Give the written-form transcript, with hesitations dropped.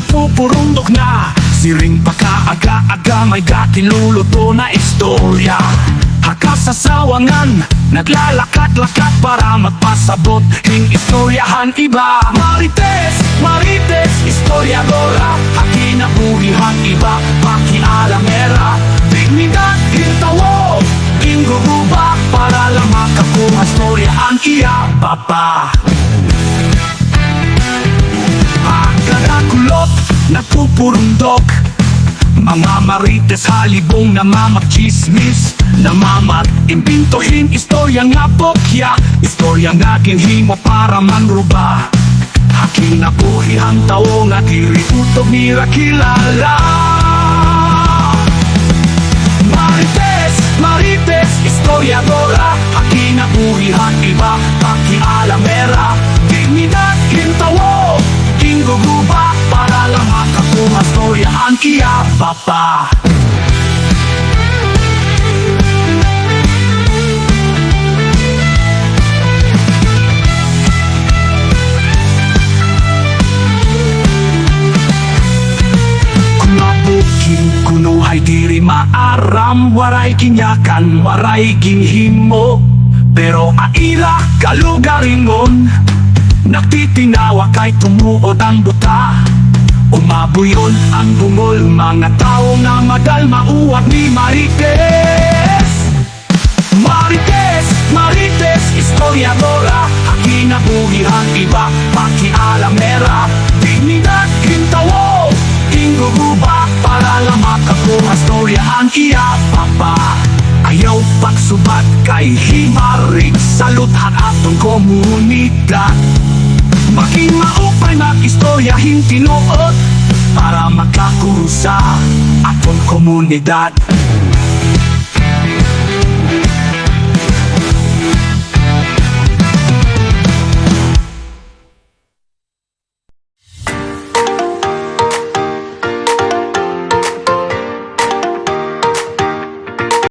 nagpupurundok na. Siring pagkaaga-aga may gatiluluto na istorya. Hakasasawangan, naglalakad-lakad para magpasabot hing istoryahan iba. Marites, Marites, istoryadora, hakinabuhihan iba, pakialamera. Dignidad, hintawo, ingguguba, para lang makakuha istoryahan iya, papa. Pagkakakulot, nagpupurundok, mga marites halibong namamagchismis, namamag-imbintohin istorya nga bokya, istorya nga ginhimo para manruba. Hakinabuhihang tao nga diriutog nira kilala. Marites, Marites, istoryadora, hakinabuhihan iba, pakialamera. Dignidad, hintawo, ingguguba, para lang makakuha istoryahan iya, papa. Kunuhay diri maaram, waray kinyakan, waray ginhimo. Pero aira kalugaringon, nagtitinawa kay tumuod ang buta. Umabuyon ang bungol, mga tao na madalma uwag ni Marites. Marites, Marites, istoryadora, hakinabuhihan iba, pakialamera. Dignidad, hintawo, ingguguba, para lang makakuha istoryahan iya, papa. Ayaw pagsubat kay himarig, saluthan atong komunidad. Maging maupay na istoryahin tinuod, para makakusa atong komunidad.